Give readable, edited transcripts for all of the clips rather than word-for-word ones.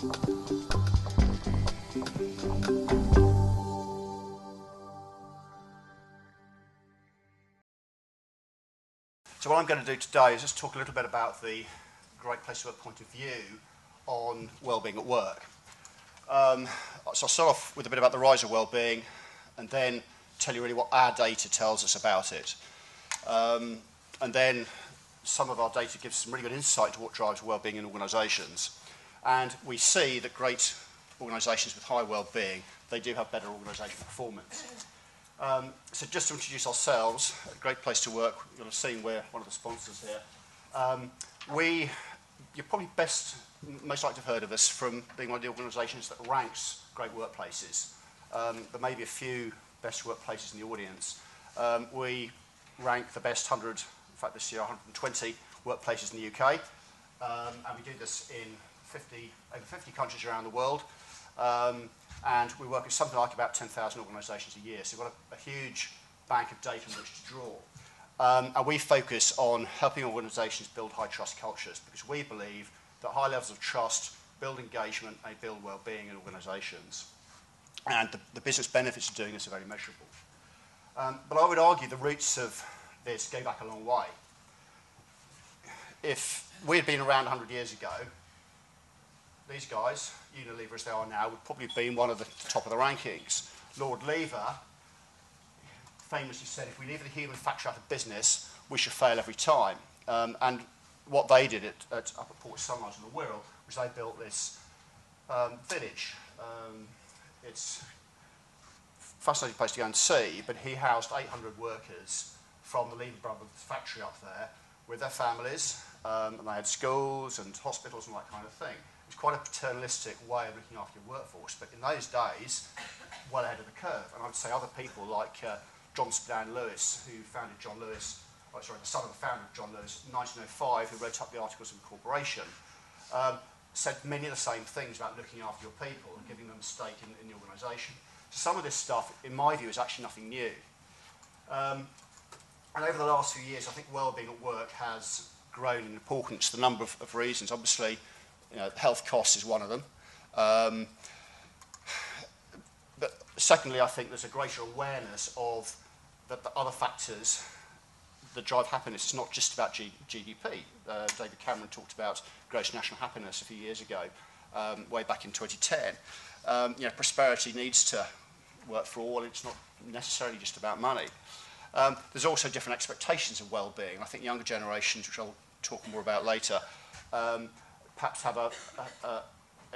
So what I'm going to do today is just talk a little bit about the Great Place to Work point of view on wellbeing at work. So I'll start off with a bit about the rise of wellbeing and then tell you really what our data tells us about it. And then some of our data gives some really good insight to what drives wellbeing in organisations. And we see that great organisations with high wellbeing, they do have better organisational performance. So just to introduce ourselves, a Great Place to Work, you'll have seen we're one of the sponsors here. You're probably most likely to have heard of us from being one of the organisations that ranks great workplaces. There may be a few best workplaces in the audience. We rank the best 100, in fact this year 120 workplaces in the UK, and we do this in over 50 countries around the world. And we work with something like about 10,000 organisations a year, so we've got a huge bank of data on which to draw. And we focus on helping organisations build high trust cultures because we believe that high levels of trust build engagement and build well-being in organisations. And the business benefits of doing this are very measurable. But I would argue the roots of this go back a long way. If we had been around 100 years ago, these guys, Unilever as they are now, would probably have been one of the top of the rankings. Lord Lever famously said, if we leave the human factor out of business, we should fail every time. And what they did up at Port Sunrise in the Wirral was they built this village. It's a fascinating place to go and see, but he housed 800 workers from the Lever Brothers factory up there with their families, and they had schools and hospitals and that kind of thing. It's quite a paternalistic way of looking after your workforce, but in those days, well ahead of the curve. And I would say other people like John Spillane Lewis, who founded John Lewis, the son of the founder of John Lewis, in 1905, who wrote up the Articles of Incorporation, said many of the same things about looking after your people and giving them a stake in the organisation. So some of this stuff, in my view, is actually nothing new. And over the last few years, I think wellbeing at work has grown in importance for a number of reasons. Obviously, health costs is one of them. But secondly, I think there's a greater awareness of the other factors that drive happiness. It's not just about GDP. David Cameron talked about gross national happiness a few years ago, way back in 2010. Prosperity needs to work for all. It's not necessarily just about money. There's also different expectations of well-being. I think younger generations, which I'll talk more about later, perhaps have an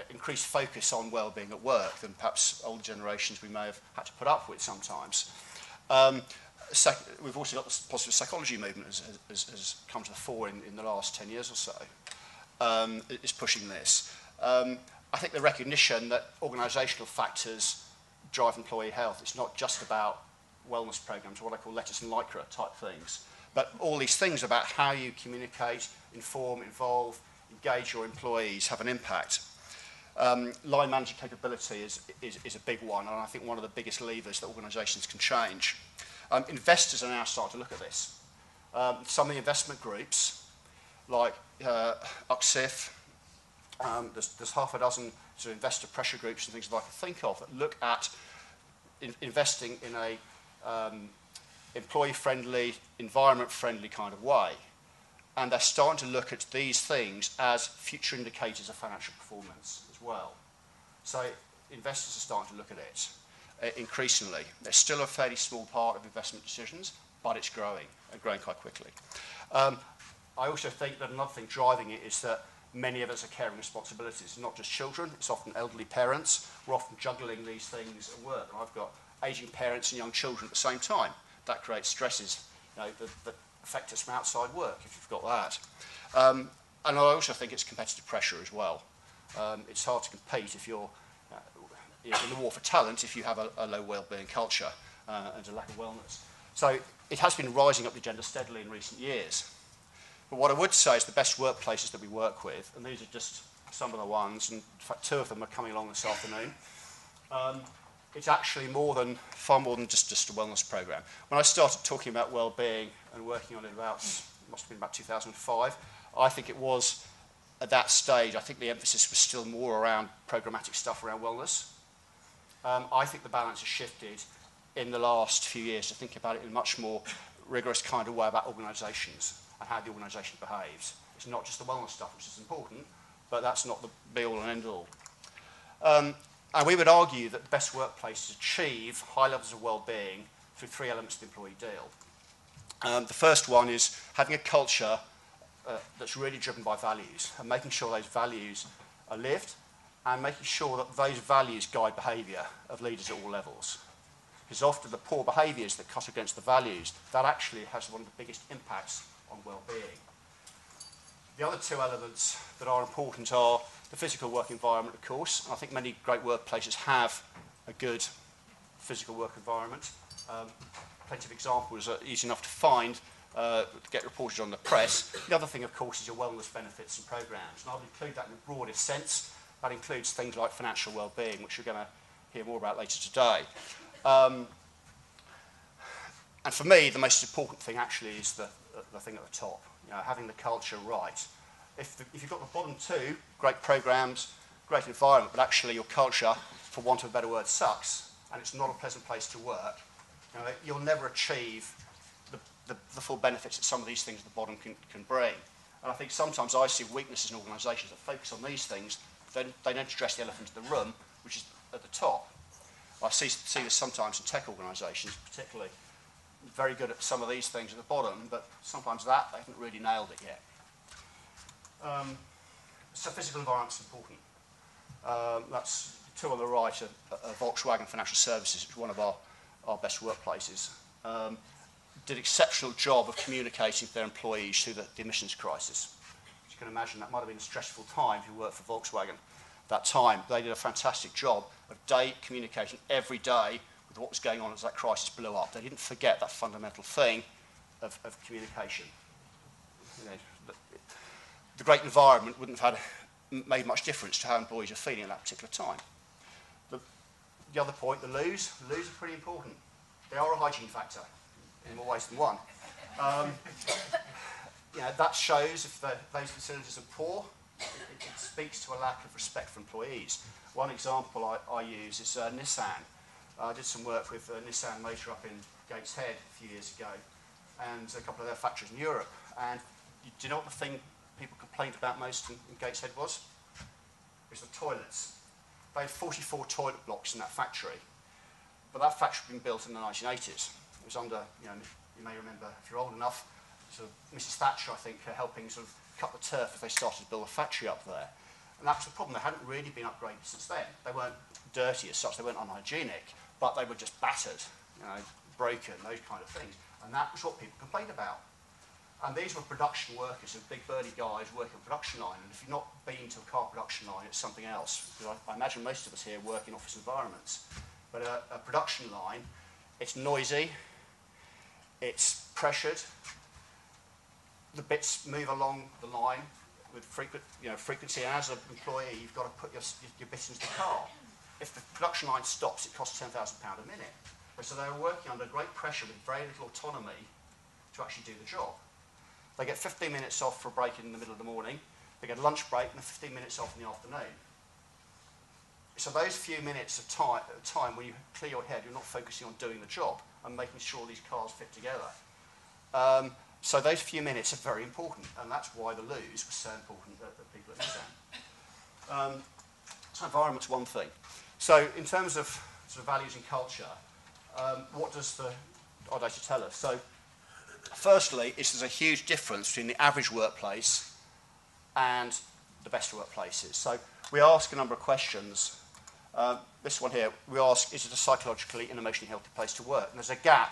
increased focus on well-being at work than perhaps older generations we may have had to put up with sometimes. We've also got the positive psychology movement has come to the fore in the last 10 years or so. Is pushing this. I think the recognition that organisational factors drive employee health. It's not just about wellness programs, what I call lettuce and lycra type things, but all these things about how you communicate, inform, involve, engage your employees have an impact. Line manager capability is a big one, and I think one of the biggest levers that organisations can change. Investors are now starting to look at this. Some of the investment groups, like UCSIF, there's half a dozen sort of investor pressure groups and things that I can think of that look at investing in a employee-friendly, environment-friendly kind of way. And they're starting to look at these things as future indicators of financial performance as well. So investors are starting to look at it increasingly. They're still a fairly small part of investment decisions, but it's growing, and growing quite quickly. I also think that another thing driving it is that many of us are carrying responsibilities, not just children, it's often elderly parents. We're often juggling these things at work. And I've got ageing parents and young children at the same time. That creates stresses that affect us from outside work, if you've got that. And I also think it's competitive pressure as well. It's hard to compete if you're in the war for talent if you have a low wellbeing culture and a lack of wellness. So it has been rising up the agenda steadily in recent years. But what I would say is the best workplaces that we work with, and these are just some of the ones, and in fact 2 of them are coming along this afternoon, it's actually far more than just a wellness program. When I started talking about well-being and working on it must have been about 2005, I think it was at that stage, I think the emphasis was still more around programmatic stuff around wellness. I think the balance has shifted in the last few years to think about it in a much more rigorous kind of way about organisations and how the organisation behaves. It's not just the wellness stuff, which is important, but that's not the be-all and end-all. And we would argue that the best workplaces achieve high levels of well-being through three elements of the employee deal. The first one is having a culture that's really driven by values and making sure those values are lived and making sure that those values guide behaviour of leaders at all levels. Because often the poor behaviours that cut against the values, that actually has one of the biggest impacts on well-being. The other two elements that are important are the physical work environment, of course. And I think many great workplaces have a good physical work environment. Plenty of examples are easy enough to find, get reported on the press. The other thing, of course, is your wellness benefits and programs. And I'll include that in the broadest sense. That includes things like financial well-being, which you're going to hear more about later today. And for me, the most important thing actually is the thing at the top, having the culture right. If you've got the bottom two, great programs, great environment, but actually your culture, for want of a better word, sucks, and it's not a pleasant place to work, you'll never achieve the full benefits that some of these things at the bottom can bring. And I think sometimes I see weaknesses in organisations that focus on these things, they don't address the elephant in the room, which is at the top. I see this sometimes in tech organisations, particularly, very good at some of these things at the bottom, but sometimes they haven't really nailed it yet. So physical environment's important. That's two on the right, Volkswagen Financial Services, which is one of our best workplaces. Did an exceptional job of communicating to their employees through the emissions crisis. As you can imagine, that might have been a stressful time if you worked for Volkswagen at that time. They did a fantastic job of communicating every day with what was going on as that crisis blew up. They didn't forget that fundamental thing of communication. The great environment wouldn't have made much difference to how employees are feeling at that particular time. The other point, the loos are pretty important. They are a hygiene factor in more ways than one. That shows if those facilities are poor, it speaks to a lack of respect for employees. One example I use is Nissan. I did some work with Nissan Motor up in Gateshead a few years ago, and a couple of their factories in Europe. And do you know what the thing people complained about most in Gateshead was? It was the toilets. They had 44 toilet blocks in that factory, but that factory had been built in the 1980s. It was under, you may remember, if you're old enough, sort of Mrs. Thatcher, I think, helping sort of cut the turf as they started to build a factory up there. And that was the problem. They hadn't really been upgraded since then. They weren't dirty as such, they weren't unhygienic, but they were just battered, broken, those kind of things. And that was what people complained about. And these were production workers, and big burly guys working on a production line. And if you've not been to a car production line, it's something else. Because I imagine most of us here work in office environments. But a production line, it's noisy, it's pressured, the bits move along the line with frequency. And as an employee, you've got to put your bits into the car. If the production line stops, it costs £10,000 a minute. So they were working under great pressure with very little autonomy to actually do the job. They get 15 minutes off for a break in the middle of the morning. They get a lunch break and 15 minutes off in the afternoon. So those few minutes of time when you clear your head, you're not focusing on doing the job and making sure these cars fit together. So those few minutes are very important, and that's why the loos was so important that people at Nissan. So environment's one thing. So in terms of sort of values and culture, what does our data tell us? So firstly, there's a huge difference between the average workplace and the best workplaces. So we ask a number of questions. This one here, we ask, is it a psychologically and emotionally healthy place to work? And there's a gap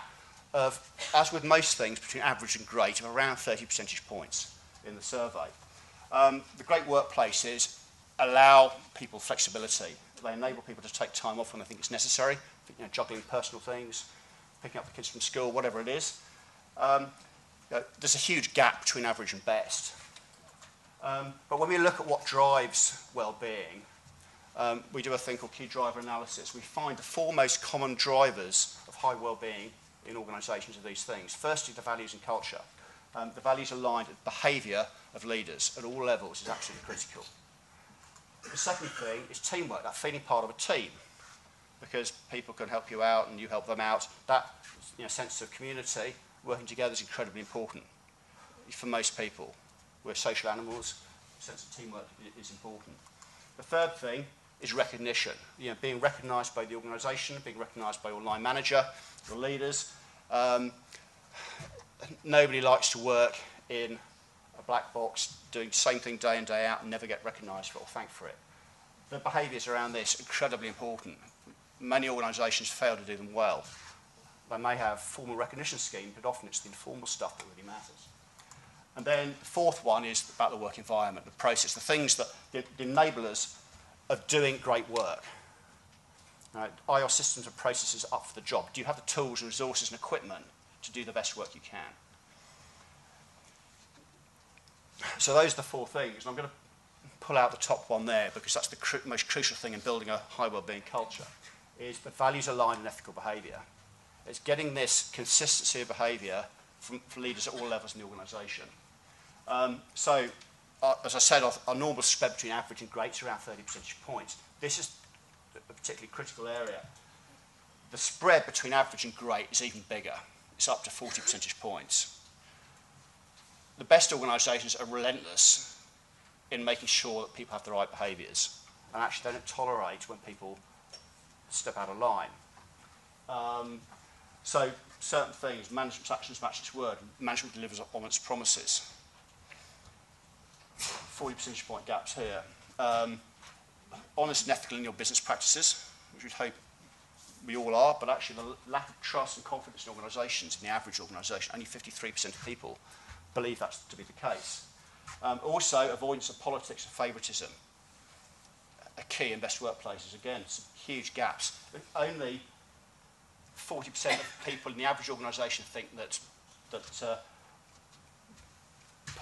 of, as with most things, between average and great, of around 30 percentage points in the survey. The great workplaces allow people flexibility. They enable people to take time off when they think it's necessary, juggling personal things, picking up the kids from school, whatever it is. There's a huge gap between average and best. But when we look at what drives well-being, we do a thing called key driver analysis. We find the four most common drivers of high well-being in organisations are these things. Firstly, the values and culture. the values aligned behaviour of leaders at all levels is absolutely critical. The second thing is teamwork, that feeling part of a team, because people can help you out and you help them out. That sense of community, working together is incredibly important for most people. We're social animals, a sense of teamwork is important. The third thing is recognition, being recognised by the organisation, being recognised by your line manager, your leaders. Nobody likes to work in a black box, doing the same thing day in, day out, and never get recognised for it or thanked for it. The behaviours around this are incredibly important. Many organisations fail to do them well. They may have formal recognition schemes, but often it's the informal stuff that really matters. And then the fourth one is about the work environment, the process, the things that the enablers of doing great work. Right? Are your systems and processes up for the job? Do you have the tools and resources and equipment to do the best work you can? So those are the four things. And I'm going to pull out the top one there because that's the most crucial thing in building a high wellbeing culture, is the values aligned and ethical behaviour. It's getting this consistency of behaviour for leaders at all levels in the organisation. As I said, our normal spread between average and great is around 30 percentage points. This is a particularly critical area. The spread between average and great is even bigger. It's up to 40 percentage points. The best organisations are relentless in making sure that people have the right behaviours, and actually they don't tolerate when people step out of line. So certain things, management's actions match its word, management delivers on its promises. 40 percentage point gaps here. Honest and ethical in your business practices, which we'd hope we all are, but actually the lack of trust and confidence in organisations, in the average organisation, only 53% of people believe that's to be the case. Also, avoidance of politics and favouritism. A key in best workplaces, again, some huge gaps. Only 40% of people in the average organisation think that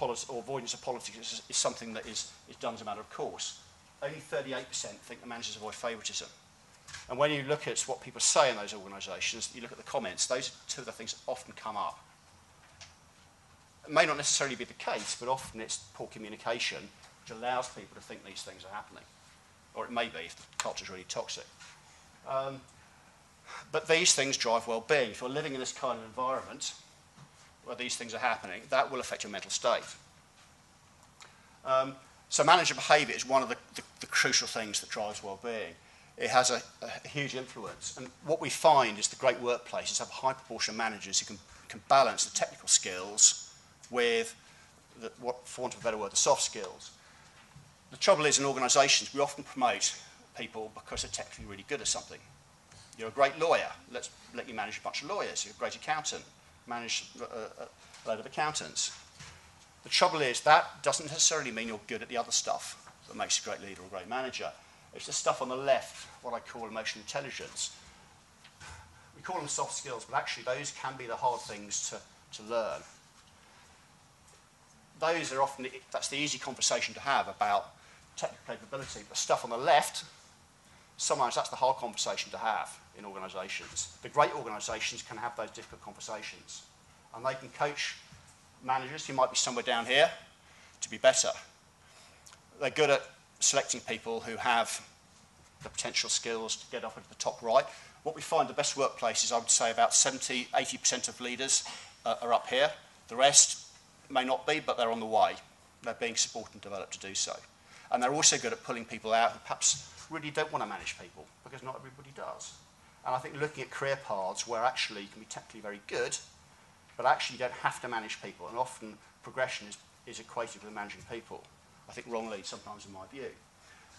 or avoidance of politics is something that is done as a matter of course. Only 38% think that managers avoid favouritism. And when you look at what people say in those organisations, you look at the comments, those are two of the things that often come up. It may not necessarily be the case, but often it's poor communication which allows people to think these things are happening. Or it may be if the culture is really toxic. But these things drive well-being. If you're living in this kind of environment where these things are happening, that will affect your mental state. So manager behaviour is one of the crucial things that drives well-being. It has a huge influence. And what we find is the great workplaces have a high proportion of managers who can balance the technical skills with, for want of a better word, the soft skills. The trouble is in organisations, we often promote people because they're technically really good at something. You're a great lawyer, let's let you manage a bunch of lawyers. You're a great accountant, manage a load of accountants. The trouble is that doesn't necessarily mean you're good at the other stuff that makes you a great leader or a great manager. It's the stuff on the left, what I call emotional intelligence. We call them soft skills, but actually those can be the hard things to learn. Those are often, that's the easy conversation to have about technical capability. The stuff on the left, sometimes that's the hard conversation to have in organisations. The great organisations can have those difficult conversations. And they can coach managers who might be somewhere down here to be better. They're good at selecting people who have the potential skills to get up into the top right. What we find the best workplaces, I would say about 70, 80% of leaders are up here. The rest may not be, but they're on the way. They're being supported and developed to do so. And they're also good at pulling people out who perhaps really don't want to manage people, because not everybody does. And I think looking at career paths where actually you can be technically very good, but actually you don't have to manage people, and often progression is equated with managing people. I think wrongly sometimes in my view.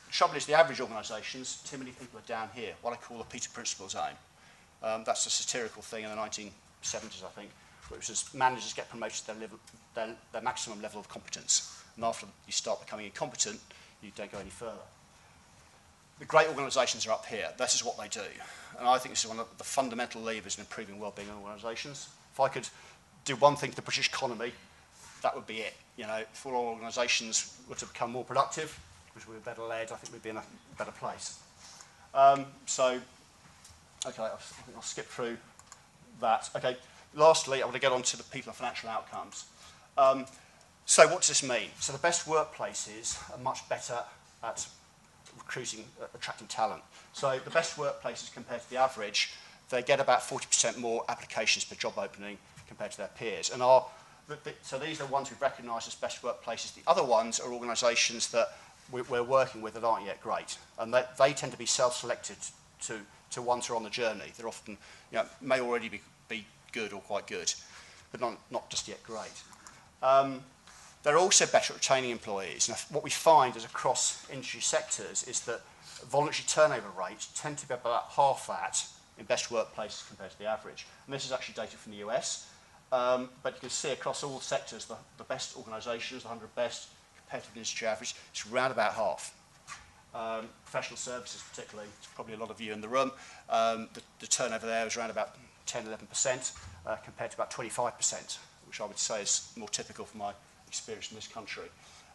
The trouble is the average organisations, too many people are down here, what I call the Peter Principle zone. That's a satirical thing in the 1970s, I think, which is managers get promoted to their maximum level of competence. And after you start becoming incompetent, you don't go any further. The great organisations are up here. This is what they do. And I think this is one of the fundamental levers in improving wellbeing in organisations. If I could do one thing to the British economy, that would be it. You know, if all organisations were to become more productive, which we were better led, I think we'd be in a better place. Okay, I think I'll skip through that. Okay, lastly, I want to get on to the people and financial outcomes. So what does this mean? So the best workplaces are much better at recruiting, attracting talent. So the best workplaces compared to the average, they get about 40% more applications per job opening compared to their peers. And so these are the ones we've recognised as best workplaces. The other ones are organisations that we're working with that aren't yet great. And they tend to be self-selected to ones who are on the journey. They're often, may already be good or quite good, but not just yet great. They're also better at retaining employees. And what we find is across industry sectors is that voluntary turnover rates tend to be about half that in best workplaces compared to the average. And this is actually data from the US. But you can see across all sectors, the best organisations, the 100 best competitive industry average, it's around about half. Professional services particularly, it's probably a lot of you in the room, the turnover there is around about 10-11% compared to about 25%, which I would say is more typical for my experience in this country.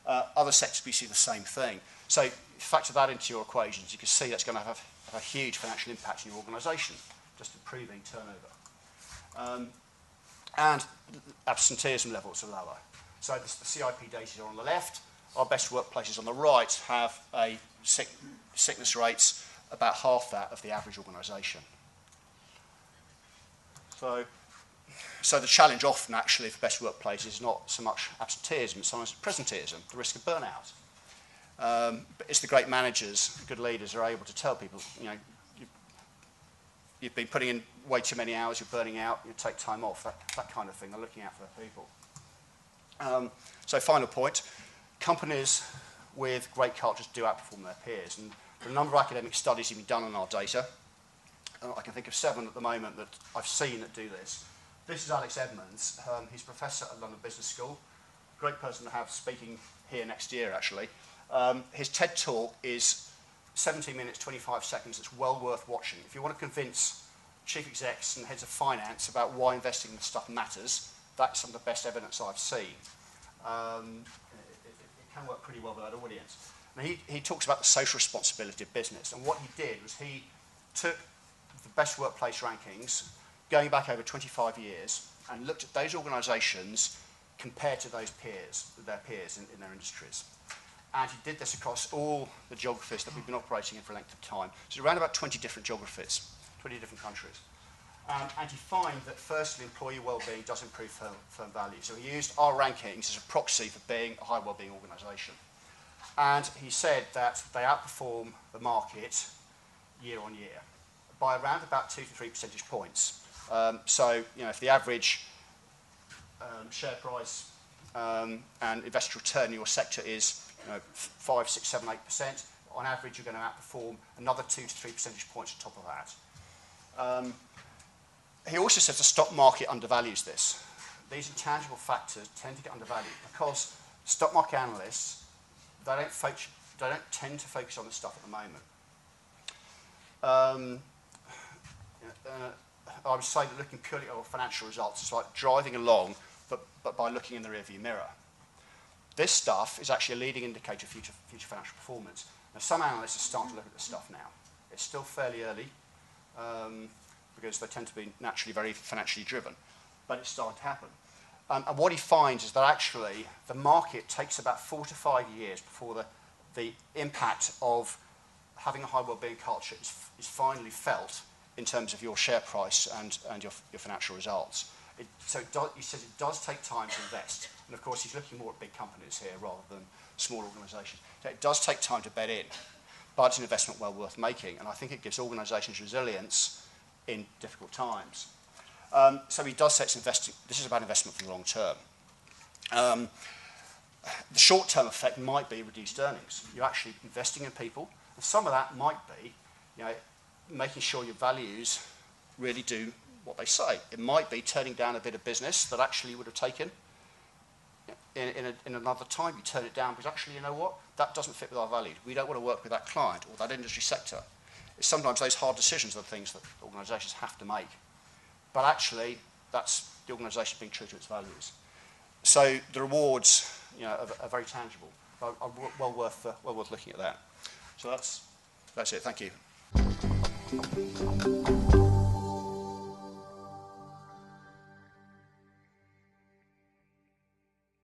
Other sectors, we see the same thing. So factor that into your equations, you can see that's going to have a huge financial impact on your organisation, just improving turnover. And absenteeism levels are lower. So the CIP data are on the left. Our best workplaces on the right have a sickness rates about half that of the average organisation. So the challenge often actually for best workplaces is not so much absenteeism, it's sometimes presenteeism, the risk of burnout. But it's the great managers, good leaders are able to tell people, you've been putting in way too many hours, you're burning out, you take time off, that kind of thing. They're looking out for their people. So final point, companies with great cultures do outperform their peers. And there are a number of academic studies that have been done on our data. I can think of 7 at the moment that I've seen that do this. This is Alex Edmonds. He's a professor at London Business School. Great person to have speaking here next year, actually. His TED Talk is 17 minutes, 25 seconds. It's well worth watching. If you want to convince chief execs and heads of finance about why investing in this stuff matters, that's some of the best evidence I've seen. It can work pretty well with that audience. Now he talks about the social responsibility of business. And what he did was he took the best workplace rankings going back over 25 years and looked at those organisations compared to those peers, their peers in their industries. And he did this across all the geographies that we've been operating in for a length of time. So around about 20 different geographies, 20 different countries. And he found that firstly, employee wellbeing does improve firm value. So he used our rankings as a proxy for being a high wellbeing organisation. And he said that they outperform the market year on year by around about 2 to 3 percentage points. So, if the average share price and investor return in your sector is 5, 6, 7, 8%, on average you're going to outperform another 2 to 3 percentage points on top of that. He also says the stock market undervalues this. These intangible factors tend to get undervalued because stock market analysts, they don't tend to focus on this stuff at the moment. I would say that looking purely at financial results is like driving along, but by looking in the rearview mirror. This stuff is actually a leading indicator of future financial performance. Now, some analysts are starting to look at this stuff now. It's still fairly early because they tend to be naturally very financially driven, but it's starting to happen. And what he finds is that actually the market takes about 4 to 5 years before the impact of having a high wellbeing culture is finally felt in terms of your share price and your financial results. He says it does take time to invest. And of course, he's looking more at big companies here rather than small organisations. So it does take time to bed in, but it's an investment well worth making. And I think it gives organisations resilience in difficult times. So he does say it's investing. This is about investment for the long term. The short-term effect might be reduced earnings. You're actually investing in people, and some of that might be, making sure your values really do what they say. It might be turning down a bit of business that actually you would have taken in another time. You turn it down because actually, you know what? That doesn't fit with our values. We don't want to work with that client or that industry sector. It's sometimes those hard decisions are the things that organisations have to make. But actually, that's the organisation being true to its values. So the rewards, are very tangible. Are well worth looking at that. So that's it. Thank you.